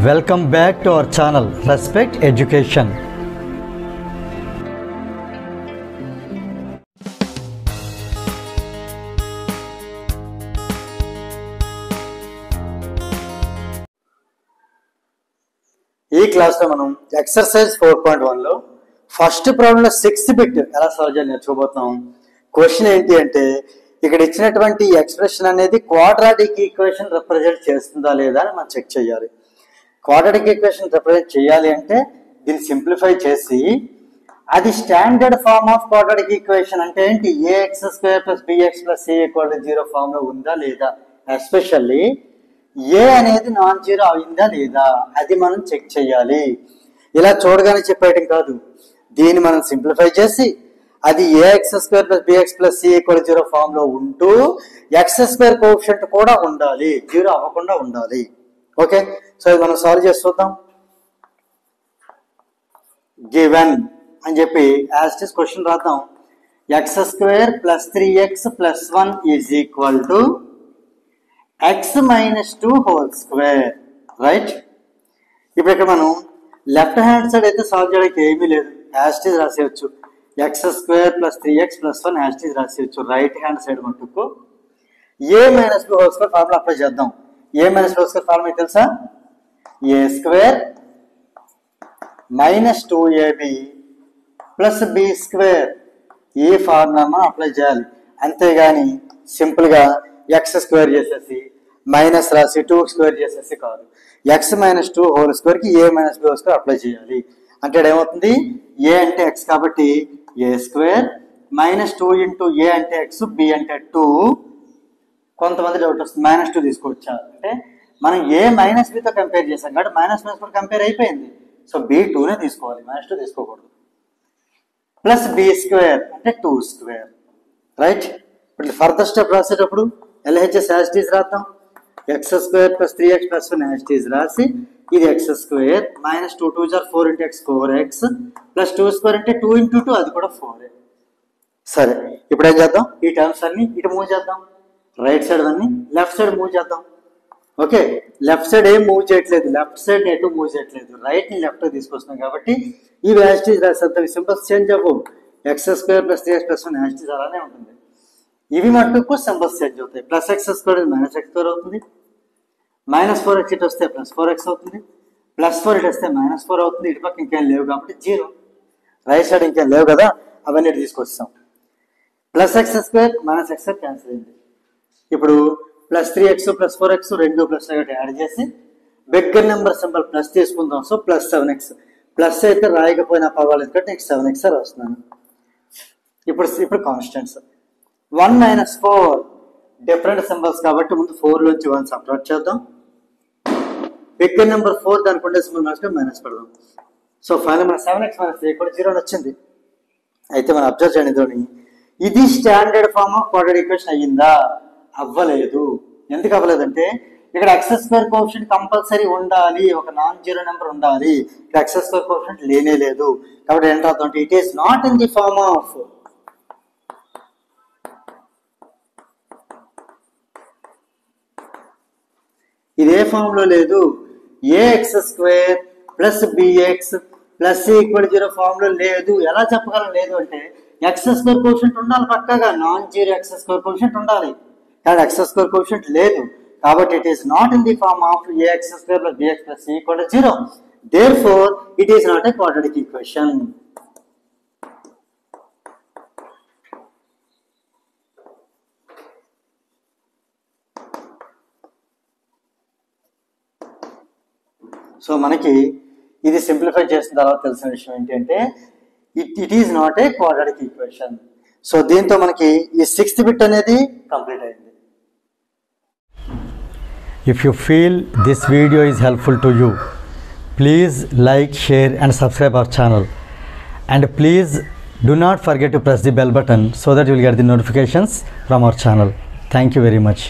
Welcome back to our channel Respect Education. ఈ class లో మనం ఎక్సర్సైజ్ 4.1 లో ఫస్ట్ ప్రాబ్లం లో 6th బిట్ ఎలా సాల్వ్ చేయాలో నేర్చుకోబోతున్నాం. క్వశ్చన్ ఏంటి అంటే ఇక్కడ ఇచ్చినటువంటి ఎక్స్ప్రెషన్ అనేది క్వాడ్రాటిక్ ఈక్వేషన్ రిప్రజెంట్ చేస్తుందా లేదా అని మనం చెక్ చేయాలి. క్వాడ్రాటిక్ ఈక్వేషన్ రిప్రజెంట్ చేయాలి అంటే దీన్ని సింప్లిఫై చేసి అది standard form of quadratic equation అంటే ఏంటి ax² + bx + c = 0 ఫామ్ లో ఉందా లేదా, ఎస్పెషల్లీ ఏ అనేది నాన్ జీరో అయిందా లేదా అది మనం చెక్ చేయాలి. ఇలా చూడగానే చెప్పేయటం కాదు, దీన్ని మనం సింప్లిఫై చేసి అది ax² + bx + c = 0 ఫామ్ లో ఉంటూ x² కోఎఫిషియంట్ కూడా ఉండాలి, జీరో అవ్వకుండా ఉండాలి. ఓకే, సో ఇది మనం సాల్వ్ చేసి చూద్దాం. గివెన్ అని చెప్పి యాజ్ ఇట్ ఇస్ క్వశ్చన్ రాద్దాం. x² + 3x + 1 = x - 2 whole square. Right, ఇప్పుడు ఇక్కడ మనం లెఫ్ట్ హ్యాండ్ సైడ్ అయితే సాల్వ్ చేయడానికి ఏమీ లేదు, యాజ్ ఇట్ ఇస్ రాసేయచ్చు. x² + 3x + 1 as it is రాసేయచ్చు. రైట్ హ్యాండ్ సైడ్ మటుకు a - b whole square formula apply చేద్దాం. a - b whole square formula తెలుసా? a² - 2ab + b². ఈ ఫార్ములా అప్లై చేయాలి, అంతేగాని సింపుల్ గా x² చేసేసి మైనస్ రాసి 2² చేసేసి కాదు. x - 2 హోల్ స్క్వేర్ కి a - b whole square apply చేయాలి. అంటే ఏమవుతుంది, a అంటే x కాబట్టి a² - 2 × a అంటే x, b అంటే 2. కొంతమంది డౌట్ వస్తుంది -2 తీసుకోవచ్చా అంటే మనం a - b తో కంపేర్ చేసాం కాబట్టి -1 కూడా కంపేర్ అయిపోయింది. సో b2నే తీసుకోవాలి, -2 తీసుకోకూడదు. ప్లస్ b² అంటే 2². రైట్, ఇప్పుడు ఫర్దర్ స్టెప్ రాసేటప్పుడు LHS యాజ్ ఇట్ ఈజ్ రాద్దాం. x² + 3x + 1 as it is రాసి ఇది x² - 2 2 4 × x 4x + 2² అంటే 2 × 2 అది కూడా 4. సరే, ఇప్పుడు ఏం చేద్దాం, ఈ టర్మ్స్ అన్ని ఇటు మూవ్ చేద్దాం. రైట్ సైడ్ అన్ని లెఫ్ట్ సైడ్ మూవ్ చేద్దాం. ఓకే, లెఫ్ట్ సైడ్ ఏం మూవ్ చేయట్లేదు, లెఫ్ట్ సైడ్ ఎటు మూవ్ చేయట్లేదు, రైట్ ని లెఫ్ట్ తీసుకొస్తున్నాం కాబట్టి ఈ యాజ్ ఇట్ ఈజ్ రాసేద్దాం. సింబల్స్ చేంజ్ అవ్వు, x² + 3x + 1 as it is అలానే ఉంటుంది. ఇవి మట్టుకు సింబల్స్ చేంజ్ అవుతాయి. +x² -x² అవుతుంది, -4x ఇటు వస్తే +4x అవుతుంది, +4 ఇటు వస్తే -4 అవుతుంది. ఇటు పక్క ఇంకేం లేవు కాబట్టి 0. రైట్ సైడ్ ఇంకేం లేవు కదా, అవన్నీ ఇటు తీసుకొస్తాం. +x² -x² క్యాన్సిల్ అయింది. ఇప్పుడు +3x + 4x 2 + 1 యాడ్ చేసి బిగ్గర్ నెంబర్ సింబల్ ప్లస్ తీసుకుందాం. So +7x. ప్లస్ అయితే రాయకపోయినా పర్వాలేదు కాబట్టి నెక్స్ట్ 7x రాస్తున్నాను. ఇప్పుడు కాన్స్టెంట్స్ 1 - 4 డిఫరెంట్ సింబల్స్ కాబట్టి ముందు 4 నుంచి 1 సబ్ట్రాక్ట్ చేద్దాం. బిగ్గర్ నెంబర్ 4 దానికి ఉండే సింబల్ మైనస్ పెడదాం. సో ఫైనల్ మన 7x - 3 కూడా 0 వచ్చింది. అయితే మనం అబ్జర్వ్ చేయండి, ఇది standard form of quadratic equation అయ్యిందా? అవ్వలేదు. ఎందుకు అవ్వలేదంటే ఇక్కడ x² కోఎఫిషియంట్ కంపల్సరీ ఉండాలి, ఒక నాన్ జీరో నెంబర్ ఉండాలి. ఇక్కడ x² కోఎఫిషియంట్ లేనే లేదు కాబట్టి ఏంటంటే it is not in the form of ఇది ఏ ఫామ్ లో లేదు, ax² + bx + c = 0 ఫామ్ లో లేదు. ఎలా చెప్పగలం లేదు అంటే x² కోఎఫిషియంట్ ఉండాలి, పక్కగా నాన్ జీరో x² కోఎఫిషియంట్ ఉండాలి. కానీ x² కోఎఫిషియంట్ లేదు కాబట్టి it is not in the form of ax² + bx + c = 0. therefore it is not a quadratic equation. So మనకి ఇది సింప్లిఫై చేసిన తర్వాత తెలిసిన విషయం ఏంటంటే it is not a quadratic equation. So దీంతో మనకి ఈ 6th బిట్ అనేది కంప్లీట్ అయింది. If you feel this video is helpful to you, please like, share and subscribe our channel, and please do not forget to press the bell button so that you will get the notifications from our channel. Thank you very much.